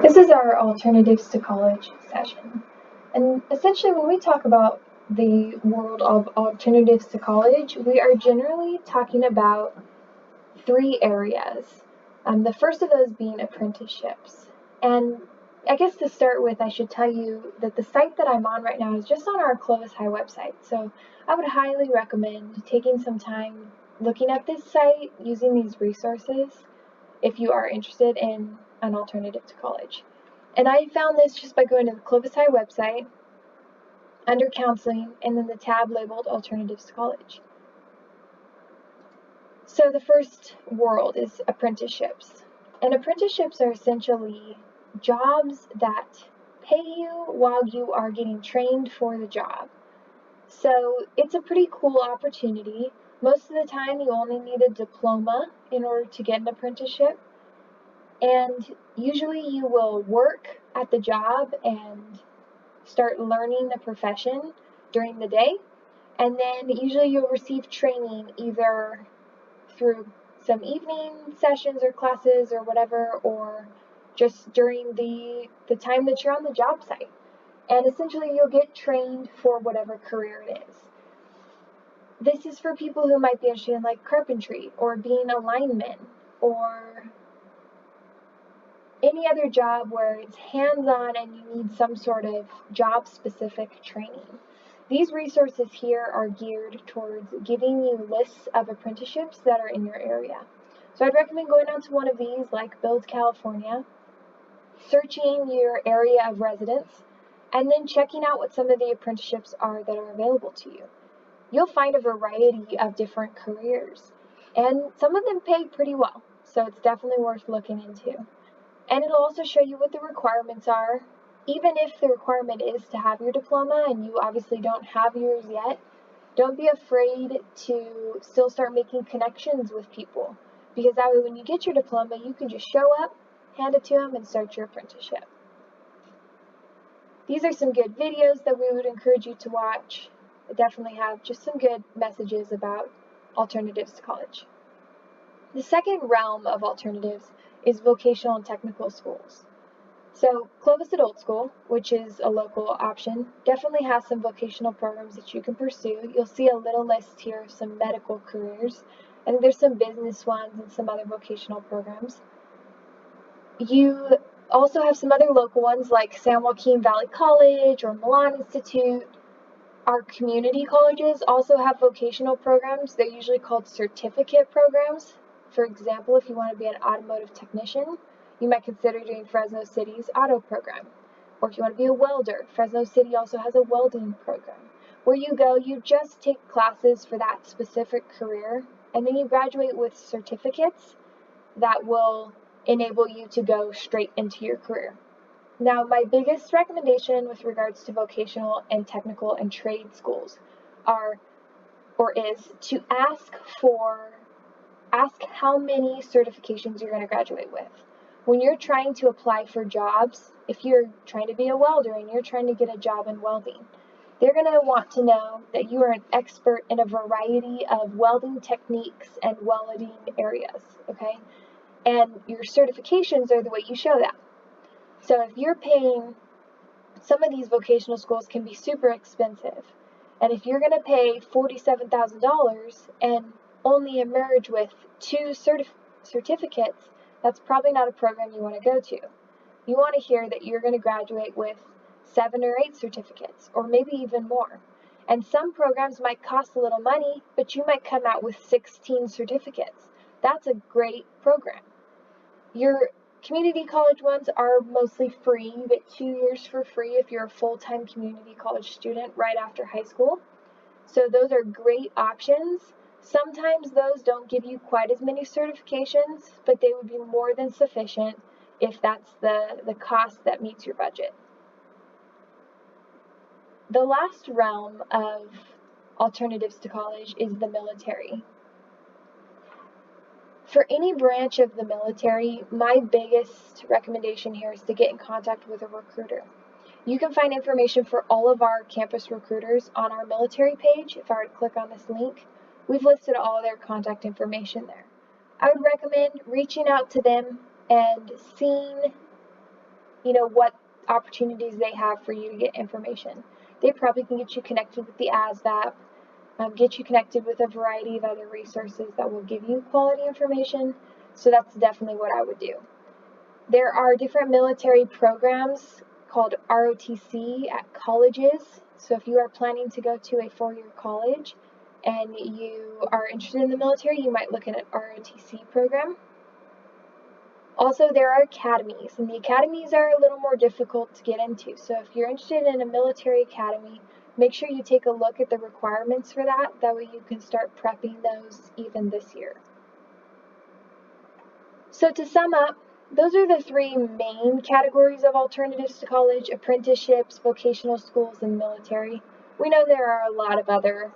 This is our Alternatives to College session. And essentially, when we talk about the world of alternatives to college, we are generally talking about three areas. The first of those being apprenticeships. And I guess to start with, I should tell you that the site that I'm on right now is just on our Clovis High website. So I would highly recommend taking some time looking at this site, using these resources, if you are interested in an alternative to college. And I found this just by going to the Clovis High website, under counseling, and then the tab labeled Alternatives to College. So the first world is apprenticeships. And apprenticeships are essentially jobs that pay you while you are getting trained for the job. So it's a pretty cool opportunity. Most of the time you only need a diploma in order to get an apprenticeship. And usually you will work at the job and start learning the profession during the day. And then usually you'll receive training either through some evening sessions or classes or whatever, or just during the time that you're on the job site. And essentially you'll get trained for whatever career it is. This is for people who might be interested in like carpentry or being a lineman or any other job where it's hands-on and you need some sort of job-specific training. These resources here are geared towards giving you lists of apprenticeships that are in your area. So I'd recommend going out to one of these, like Build California, searching your area of residence, and then checking out what some of the apprenticeships are that are available to you. You'll find a variety of different careers, and some of them pay pretty well, so it's definitely worth looking into. And it'll also show you what the requirements are. Even if the requirement is to have your diploma and you obviously don't have yours yet, don't be afraid to still start making connections with people, because that way when you get your diploma, you can just show up, hand it to them, and start your apprenticeship. These are some good videos that we would encourage you to watch. They definitely have just some good messages about alternatives to college. The second realm of alternatives is vocational and technical schools. So Clovis Adult School, which is a local option, definitely has some vocational programs that you can pursue. You'll see a little list here of some medical careers, and there's some business ones and some other vocational programs. You also have some other local ones like San Joaquin Valley College or Milan Institute. Our community colleges also have vocational programs. They're usually called certificate programs. For example, if you want to be an automotive technician, you might consider doing Fresno City's auto program. Or if you want to be a welder, Fresno City also has a welding program. Where you go, you just take classes for that specific career, and then you graduate with certificates that will enable you to go straight into your career. Now, my biggest recommendation with regards to vocational and technical and trade schools is to ask how many certifications you're going to graduate with. When you're trying to apply for jobs, if you're trying to be a welder and you're trying to get a job in welding, they're going to want to know that you are an expert in a variety of welding techniques and welding areas, okay? And your certifications are the way you show that. So if you're paying, some of these vocational schools can be super expensive. And if you're going to pay $47,000 and only emerge with 2 certificates, that's probably not a program you want to go to. You want to hear that you're going to graduate with 7 or 8 certificates, or maybe even more. And some programs might cost a little money, but you might come out with 16 certificates. That's a great program. Your community college ones are mostly free. You get 2 years for free if you're a full-time community college student right after high school. So those are great options. Sometimes those don't give you quite as many certifications, but they would be more than sufficient if that's the cost that meets your budget. The last realm of alternatives to college is the military. For any branch of the military, my biggest recommendation here is to get in contact with a recruiter. You can find information for all of our campus recruiters on our military page. If I were to click on this link, we've listed all their contact information there. I would recommend reaching out to them and seeing what opportunities they have for you to get information. They probably can get you connected with the ASVAB, get you connected with a variety of other resources that will give you quality information. So that's definitely what I would do. There are different military programs called ROTC at colleges. So if you are planning to go to a 4-year college and you are interested in the military, you might look at an ROTC program. Also, there are academies, and the academies are a little more difficult to get into. So if you're interested in a military academy, make sure you take a look at the requirements for that. That way you can start prepping those even this year. So to sum up, those are the 3 main categories of alternatives to college: apprenticeships, vocational schools, and military. We know there are a lot of other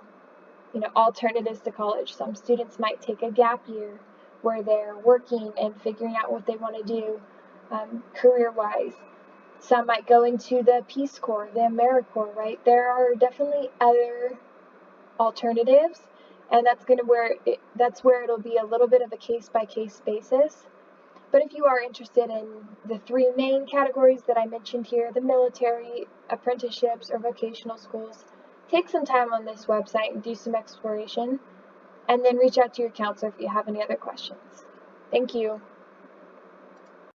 alternatives to college. Some students might take a gap year where they're working and figuring out what they want to do career-wise. Some might go into the Peace Corps, the AmeriCorps, right? There are definitely other alternatives, and that's where it'll be a little bit of a case-by-case basis. But if you are interested in the 3 main categories that I mentioned here, the military, apprenticeships, or vocational schools, take some time on this website and do some exploration, and then reach out to your counselor if you have any other questions. Thank you.